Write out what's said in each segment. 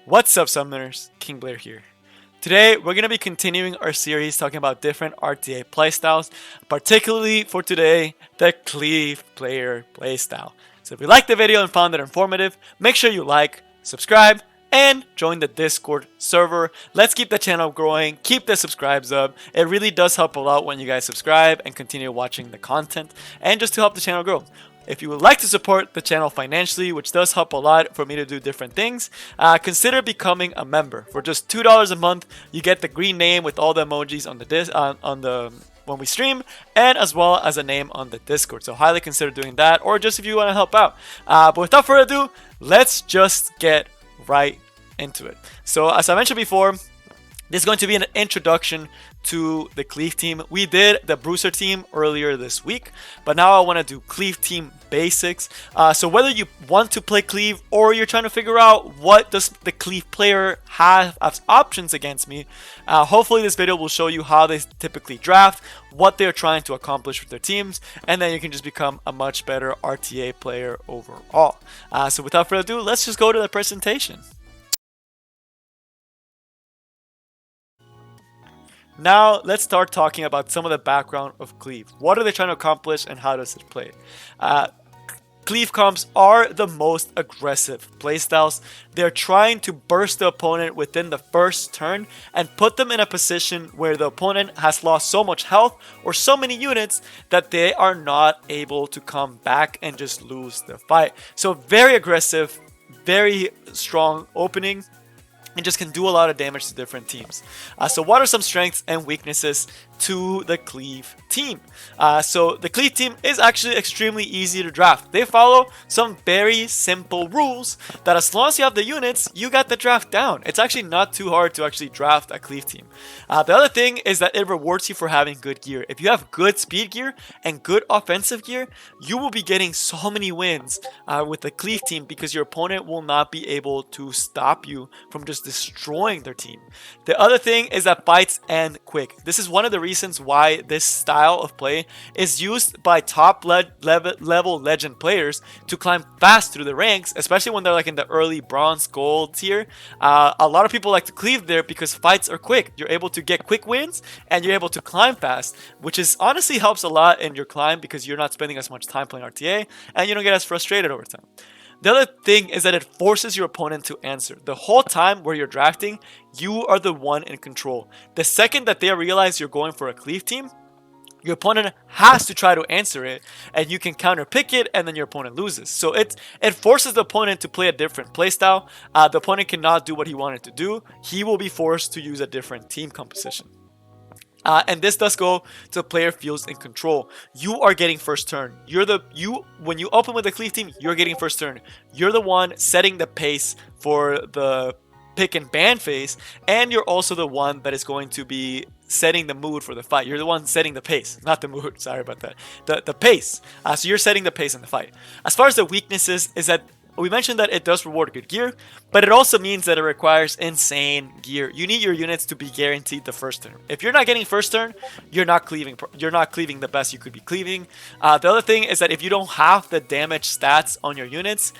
What's up, Summoners? King Blair here. Today, we're going to be continuing our series talking about different RTA playstyles, particularly for today, the Cleave player playstyle. So if you liked the video and found it informative, make sure you like, subscribe, and join the Discord server. Let's keep the channel growing, keep the subscribes up. It really does help a lot when you guys subscribe and continue watching the content, and just to help the channel grow. If you would like to support the channel financially, which does help a lot for me to do different things, consider becoming a member. For just $2 a month, you get the green name with all the emojis on the when we stream, and as well as a name on the Discord. So highly consider doing that, or just if you want to help out. But without further ado, let's just get right into it. So as I mentioned before, this is going to be an introduction to the Cleave team. We did the Bruiser team earlier this week, but now I want to do Cleave team basics. So whether you want to play Cleave or you're trying to figure out what does the Cleave player have as options against me, hopefully this video will show you how they typically draft, what they're trying to accomplish with their teams, and then you can just become a much better RTA player overall. So without further ado, let's just go to the presentation. Now, let's start talking about some of the background of Cleave. What are they trying to accomplish and how does it play? Cleave comps are the most aggressive playstyles. They're trying to burst the opponent within the first turn and put them in a position where the opponent has lost so much health or so many units that they are not able to come back and just lose the fight. So very aggressive, very strong opening, and just can do a lot of damage to different teams. So what are some strengths and weaknesses to the Cleave team? So the Cleave team is actually extremely easy to draft. They follow some very simple rules that as long as you have the units, you got the draft down. It's actually not too hard to actually draft a Cleave team. The other thing is that it rewards you for having good gear. If you have good speed gear and good offensive gear, you will be getting so many wins with the Cleave team because your opponent will not be able to stop you from just destroying their team. The other thing is that fights end quick. This is one of the reasons why this style of play is used by top level legend players to climb fast through the ranks, especially when they're like in the early bronze gold tier. A lot of people like to Cleave there because fights are quick. You're able to get quick wins and you're able to climb fast, which is honestly helps a lot in your climb because you're not spending as much time playing RTA and you don't get as frustrated over time. The other thing is that it forces your opponent to answer. The whole time where you're drafting, you are the one in control. The second that they realize you're going for a Cleave team, your opponent has to try to answer it, and you can counter pick it, and then your opponent loses. So it forces the opponent to play a different playstyle. The opponent cannot do what he wanted to do. He will be forced to use a different team composition. And this does go to player feels in control. You are getting first turn. When you open with the Cleave team, you're getting first turn. You're the one setting the pace for the pick and ban phase, and you're also the one that is going to be setting the mood for the fight. You're the one setting the pace, not the mood. Sorry about that. The pace. So you're setting the pace in the fight. As far as the weaknesses, is that we mentioned that it does reward good gear, but it also means that it requires insane gear. You need your units to be guaranteed the first turn. If you're not getting first turn, you're not cleaving. You're not cleaving the best you could be cleaving. The other thing is that if you don't have the damage stats on your units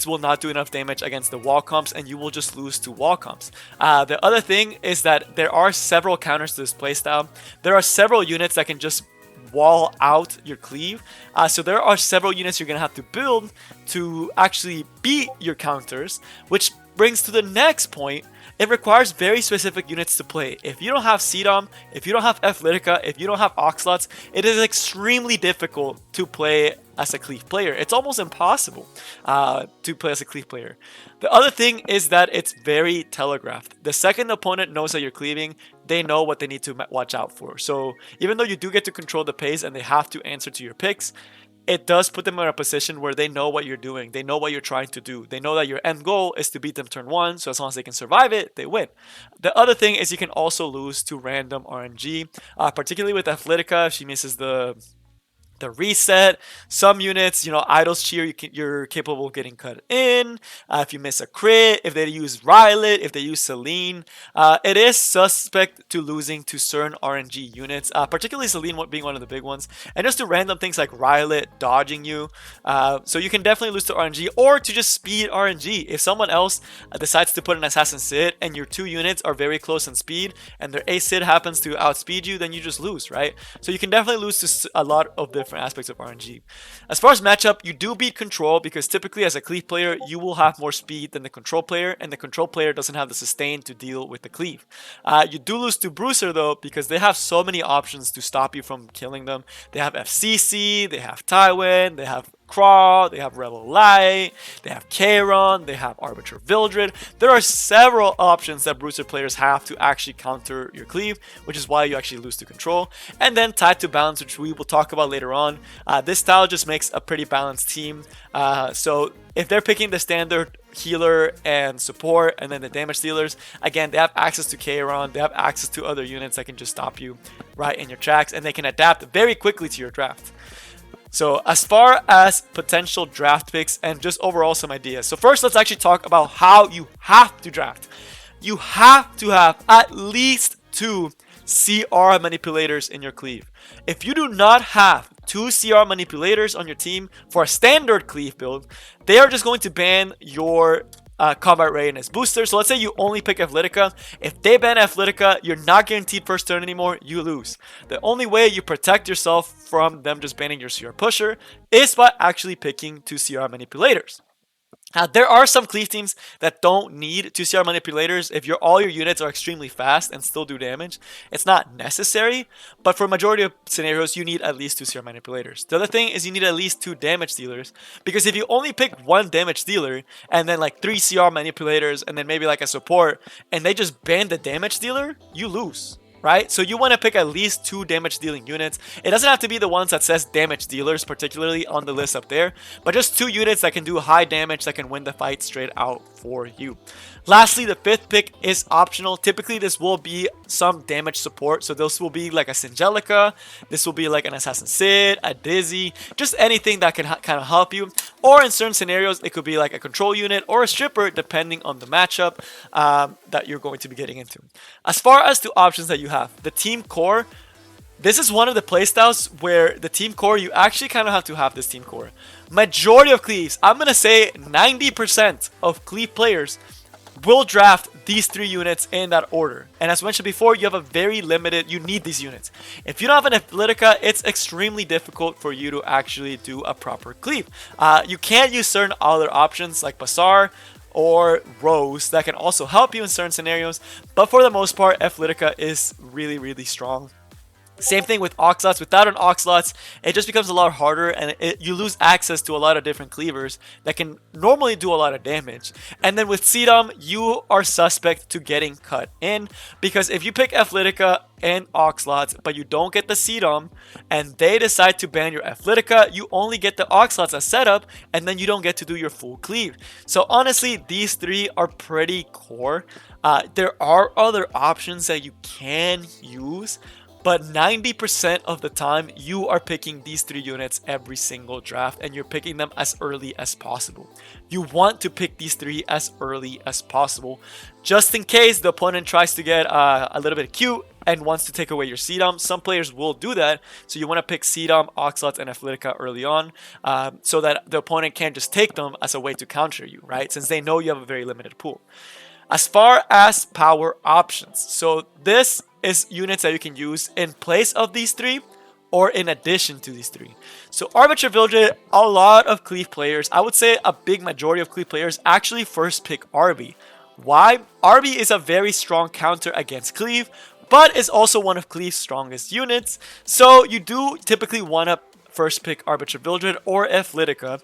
will not do enough damage against the wall comps, and you will just lose to wall comps. The other thing is that there are several counters to this playstyle. There are several units that can just wall out your Cleave. So there are several units you're going to have to build to actually beat your counters, which brings to the next point. It requires very specific units to play. If you don't have CDOM, if you don't have Athletica, if you don't have Oxlots, it is extremely difficult to play as a Cleave player. It's almost impossible to play as a Cleave player. The other thing is that it's very telegraphed. The second the opponent knows that you're cleaving, they know what they need to watch out for. So even though you do get to control the pace and they have to answer to your picks, it does put them in a position where they know what you're doing. They know what you're trying to do. They know that your end goal is to beat them turn one. So as long as they can survive it, they win. The other thing is you can also lose to random RNG, particularly with Athletica. If she misses the the reset. Some units, Idol's Cheer, you're capable of getting cut in. If you miss a crit, if they use Rylet, if they use Celine, it is suspect to losing to certain RNG units, particularly Celine being one of the big ones, and just to random things like Rylet dodging you. So you can definitely lose to RNG or to just speed RNG. If someone else decides to put an Assassin Sid and your 2 units are very close in speed and their A Sid happens to outspeed you, then you just lose, right? So you can definitely lose to a lot of different aspects of RNG. As far as matchup, you do beat control because typically as a cleave player, you will have more speed than the control player, and the control player doesn't have the sustain to deal with the cleave. You do lose to Bruiser though because they have so many options to stop you from killing them. They have FCC, they have Tywin, they have Craw, they have Rebel Light, they have Kayron, they have Arbiter Vildred. There are several options that Bruiser players have to actually counter your cleave, which is why you actually lose to control. And then tied to balance, which we will talk about later on. This style just makes a pretty balanced team. So if they're picking the standard healer and support and then the damage dealers, again, they have access to Kayron, they have access to other units that can just stop you right in your tracks, and they can adapt very quickly to your draft. So as far as potential draft picks and just overall some ideas. So first, let's actually talk about how you have to draft. You have to have at least 2 CR manipulators in your cleave. If you do not have 2 CR manipulators on your team for a standard cleave build, they are just going to ban your combat readiness booster. So let's say you only pick Athletica. If they ban Athletica, you're not guaranteed first turn anymore, you lose. The only way you protect yourself from them just banning your CR pusher is by actually picking 2 CR manipulators. There are some cleave teams that don't need 2 CR manipulators. If all your units are extremely fast and still do damage, it's not necessary. But for a majority of scenarios, you need at least 2 CR manipulators. The other thing is you need at least 2 damage dealers. Because if you only pick 1 damage dealer and then like 3 CR manipulators and then maybe like a support and they just ban the damage dealer, you lose. Right? So you want to pick at least 2 damage dealing units. It doesn't have to be the ones that says damage dealers particularly on the list up there, but just 2 units that can do high damage that can win the fight straight out for you. Lastly, the 5th pick is optional. Typically, this will be some damage support. So this will be like a Singelica. This will be like an Assassin Sid, a Dizzy, just anything that can kind of help you. Or in certain scenarios, it could be like a control unit or a stripper, depending on the matchup that you're going to be getting into. As far as the options that you have, the team core, this is one of the playstyles where the team core, you actually kind of have to have this team core. Majority of cleaves, I'm going to say 90% of cleave players will draft these 3 units in that order. And as mentioned before, you have a very limited, you need these units. If you don't have an Athletica, it's extremely difficult for you to actually do a proper cleave. You can't use certain other options like Bazaar or Rose that can also help you in certain scenarios. But for the most part, Athletica is really, really strong. Same thing with Oxlots. Without an Oxlots, it just becomes a lot harder and you lose access to a lot of different cleavers that can normally do a lot of damage. And then with Sedum, you are suspect to getting cut in because if you pick Athletica and Oxlots, but you don't get the Sedum and they decide to ban your Athletica, you only get the Oxlots as setup and then you don't get to do your full cleave. So honestly, these 3 are pretty core. There are other options that you can use, but 90% of the time, you are picking these 3 units every single draft and you're picking them as early as possible. You want to pick these 3 as early as possible, just in case the opponent tries to get a little bit cute and wants to take away your Sedum. Some players will do that, so you want to pick Sedum, Oxlots, and Athletica early on so that the opponent can't just take them as a way to counter you, right? Since they know you have a very limited pool. As far as power options, so this is units that you can use in place of these 3 or in addition to these 3. So Arbiter Vildred, a lot of cleave players, I would say a big majority of cleave players actually first pick Arby. Why? Arby is a very strong counter against cleave, but is also one of Cleave's strongest units. So you do typically want to first pick Arbiter Vildred or Athletica.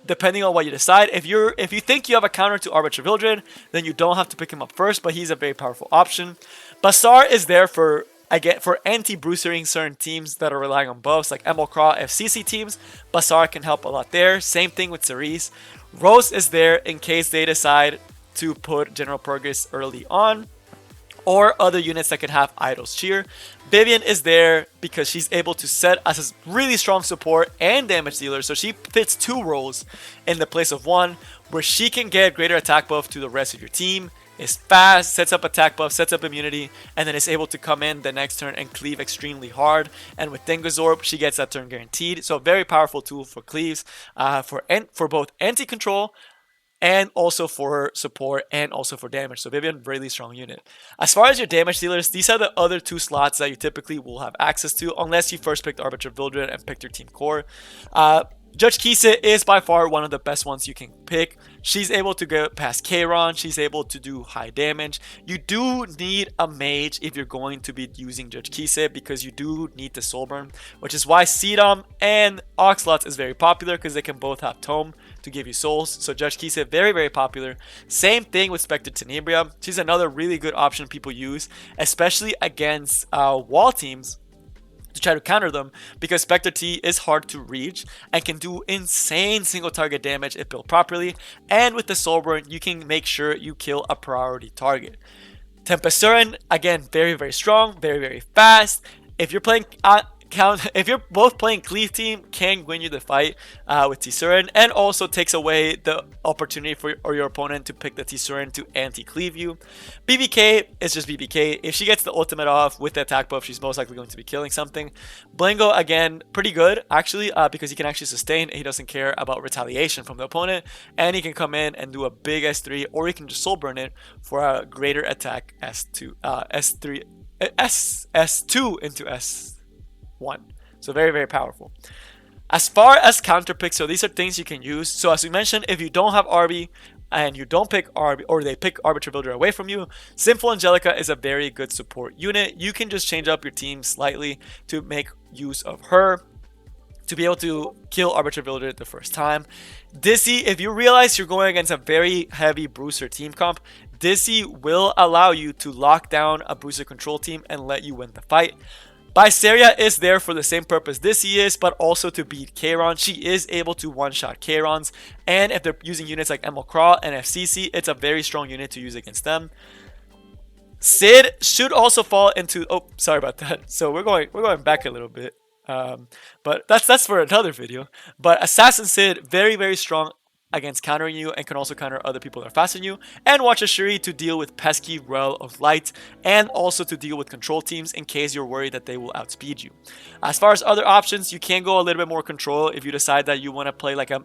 Depending on what you decide. If you think you have a counter to Arbiter Vildred, then you don't have to pick him up first, but he's a very powerful option. Bazaar is there for anti-bruisering certain teams that are relying on buffs, like Emilcraw, FCC teams. Bazaar can help a lot there. Same thing with Cerise. Rose is there in case they decide to put General Purgus early on. or other units that can have Idol's Cheer. Vivian is there because she's able to set as a really strong support and damage dealer, so she fits 2 roles in the place of 1, where she can get greater attack buff to the rest of your team, is fast, sets up attack buff, sets up immunity, and then is able to come in the next turn and cleave extremely hard. And with Dingazorb, she gets that turn guaranteed. So a very powerful tool for cleaves, for both anti-control and also for support and also for damage. So Vivian, really strong unit. As far as your damage dealers, these are the other 2 slots that you typically will have access to unless you first picked Arbiter Vildred and picked your team core. Judge Kisa is by far one of the best ones you can pick. She's able to go past Kayron. She's able to do high damage. You do need a mage if you're going to be using Judge Kisa, because you do need the Soulburn, which is why Sedom and Oxlots is very popular, because they can both have Tome to give you souls. So Judge Kisa, very, very popular. Same thing with Spectre Tenebria. She's another really good option people use, especially against wall teams, to try to counter them, because Spectre T is hard to reach and can do insane single target damage if built properly, and with the Soulburn you can make sure you kill a priority target. Tempesturin, again, very, very strong, very, very fast. If you're playing if you're both playing Cleave team, can win you the fight with Tsurin, and also takes away the opportunity for your opponent to pick the Tsurin to anti-cleave you. BBK is just BBK. If she gets the ultimate off with the attack buff, she's most likely going to be killing something. Blango, again, pretty good actually, because he can actually sustain. He doesn't care about retaliation from the opponent, and he can come in and do a big S3, or he can just soul burn it for a greater attack S2 S2 into S1. So very, very powerful. As far as counter picks, so these are things you can use. So as we mentioned, if you don't have RB and you don't pick RB, or they pick Arbiter Builder away from you, Sinful Angelica is a very good support unit. You can just change up your team slightly to make use of her to be able to kill Arbiter Builder the first time. Dizzy, if you realize you're going against a very heavy Bruiser team comp, Dizzy will allow you to lock down a Bruiser control team and let you win the fight. Bysteria is there for the same purpose Dizzy is, but also to beat Kayron. She is able to one-shot Kayrons, and if they're using units like Emil Craw and FCC, it's a very strong unit to use against them. Sid should also fall into... Oh, sorry about that. So we're going back a little bit, but that's for another video. But Assassin Sid, very, very strong against countering you, and can also counter other people that are faster than you. And watch Ashuri to deal with pesky Well of Light, and also to deal with control teams in case you're worried that they will outspeed you. As far as other options, you can go a little bit more control if you decide that you want to play like a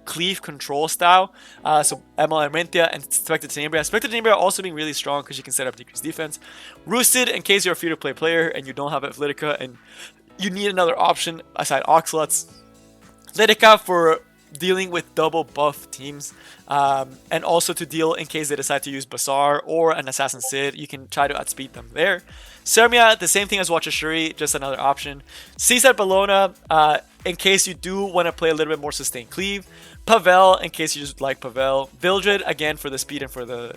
cleave control style. So Emma Arentia and Spectre Tenebria. Spectre Tenebria also being really strong because you can set up decreased defense. Roosted, in case you're a free-to-play player and you don't have Athletica and you need another option aside Oxlots. Athletica for dealing with double buff teams, and also to deal in case they decide to use Bazaar or an Assassin Sid. You can try to outspeed them there. Sermia, the same thing as Watcher Shuri, just another option. Caesar Bellona, in case you do want to play a little bit more sustained cleave. Pavel, in case you just like Pavel. Vildred, again, for the speed and for the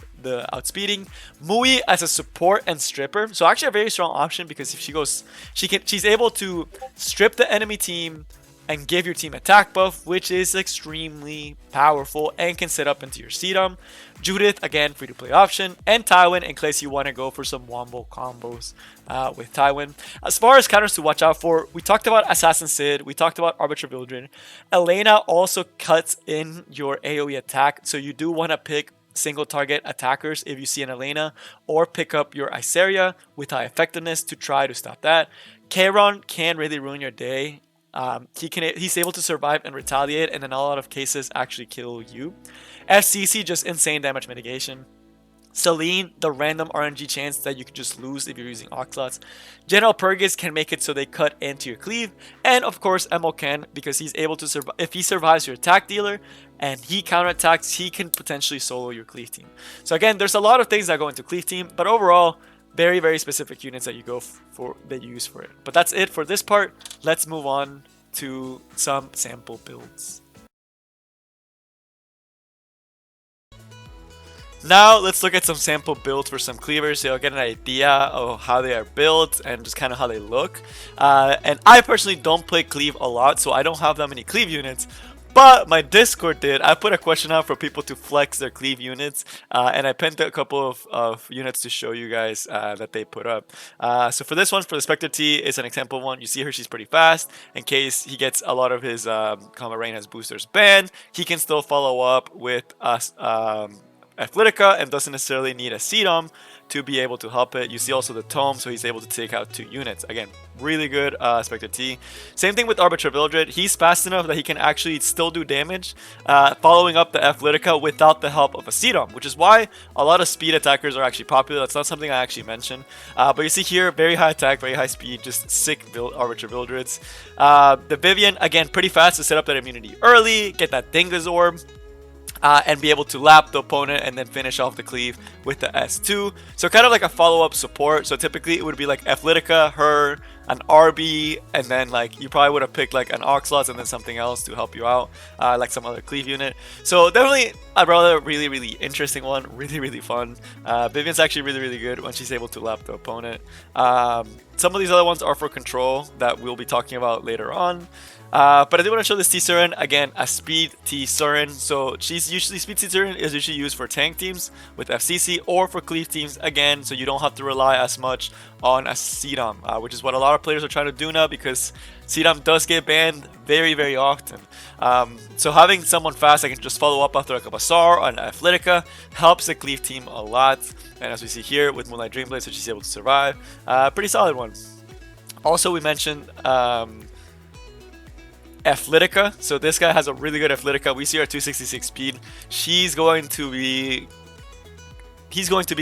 outspeeding. Mui as a support and stripper. So actually a very strong option, because if she goes, she's able to strip the enemy team and give your team attack buff, which is extremely powerful and can set up into your Sedum. Judith, again, free to play option. And Tywin, in case you want to go for some wombo combos with Tywin. As far as counters to watch out for, we talked about Assassin Sid, we talked about Arbiter Vildred. Elena also cuts in your AoE attack, so you do want to pick single target attackers if you see an Elena, or pick up your Iseria with high effectiveness to try to stop that. Kayron can really ruin your day. He's able to survive and retaliate, and in a lot of cases actually kill you. FCC, just insane damage mitigation. Celine, the random RNG chance that you can just lose if you're using Oxlots. General Purgus can make it so they cut into your cleave. And of course Emo can, because he's able to survive. If he survives your attack dealer and he counterattacks, he can potentially solo your cleave team. So again, there's a lot of things that go into cleave team, but overall very, very specific units that you go for, that you use for it. But that's it for this part. Let's move on to some sample builds. Now let's look at some sample builds for some cleavers, so you'll get an idea of how they are built and just kind of how they look. And I personally don't play cleave a lot, so I don't have that many cleave units. But my Discord did. I put a question out for people to flex their cleave units, and I pinned a couple of units to show you guys that they put up. So for this one, for the Spectre T, it's an example one. You see her, she's pretty fast. In case he gets a lot of his Combat Rain as boosters banned, he can still follow up with us. Athletica and doesn't necessarily need a Sedum to be able to help it. You see also the Tome, so he's able to take out 2 units. Again, really good Spectre T. Same thing with Arbiter Vildred. He's fast enough that he can actually still do damage, following up the Athletica without the help of a Sedum, which is why a lot of speed attackers are actually popular. That's not something I actually mentioned. But you see here, very high attack, very high speed, just sick Arbiter Vildreds. The Vivian, again, pretty fast to set up that immunity early, get that Dingus Orb. And be able to lap the opponent and then finish off the cleave with the S2. So kind of like a follow-up support. So typically it would be like Athletica, her, an RB, and then like you probably would have picked like an Oxlots and then something else to help you out, like some other cleave unit. So definitely a really interesting one, really fun. Vivian's actually really good when she's able to lap the opponent. Some of these other ones are for control that we'll be talking about later on. But I do want to show this T-Surin, again, a speed T-Surin. So she's usually, speed T-Surin is usually used for tank teams with FCC or for cleave teams, again, so you don't have to rely as much on a Sedum, which is what a lot of players are trying to do now because Sedum does get banned very often. So having someone fast that can just follow up after like a Bazaar or an Athletica helps the cleave team a lot. And as we see here with Moonlight Dreamblade, so she's able to survive. Pretty solid one. Also, we mentioned Athletica. So this guy has a really good Athletica. We see her 266 speed. He's going to be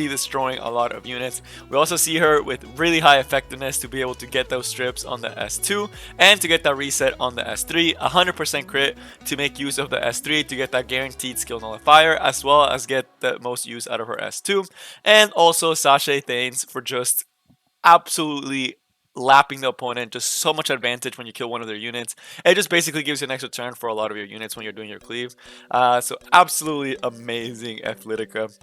destroying a lot of units. We also see her with really high effectiveness to be able to get those strips on the S2 and to get that reset on the S3. 100% crit to make use of the S3 to get that guaranteed skill nullifier, as well as get the most use out of her S2. And also Sachet Thanes for just absolutely lapping the opponent, just so much advantage when you kill one of their units. It just basically gives you an extra turn for a lot of your units when you're doing your cleave. So absolutely amazing Athletica.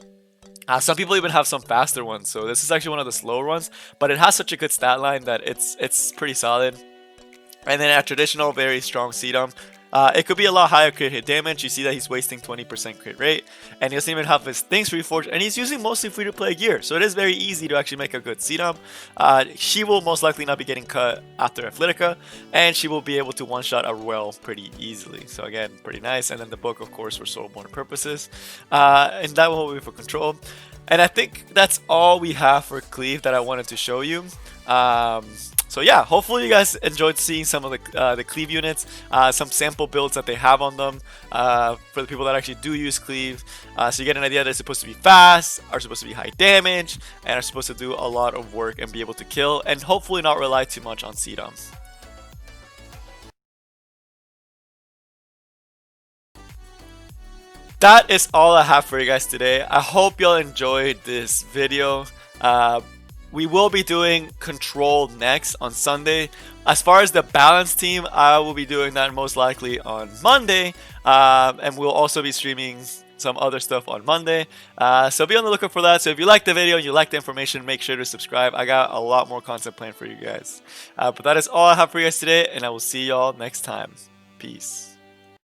Some people even have some faster ones, so this is actually one of the slower ones, but it has such a good stat line that it's pretty solid. And then a traditional, very strong Sedum. It could be a lot higher crit hit damage. You see that he's wasting 20% crit rate, and he doesn't even have his things reforged, and he's using mostly free-to-play gear, so it is very easy to actually make a good Sedum. She will most likely not be getting cut after Athletica, and she will be able to one-shot a well pretty easily. So again, pretty nice. And then the book, of course, for Soulborn purposes, and that one will be for control. And I think that's all we have for Cleave that I wanted to show you. So yeah, hopefully you guys enjoyed seeing some of the Cleave units, some sample builds that they have on them for the people that actually do use Cleave. So you get an idea that they're supposed to be fast, are supposed to be high damage, and are supposed to do a lot of work and be able to kill, and hopefully not rely too much on Sedums. That is all I have for you guys today. I hope y'all enjoyed this video. We will be doing Control next on Sunday. As far as the balance team, I will be doing that most likely on Monday. And we'll also be streaming some other stuff on Monday. So be on the lookout for that. So if you like the video and you like the information, make sure to subscribe. I got a lot more content planned for you guys. But that is all I have for you guys today, and I will see y'all next time. Peace.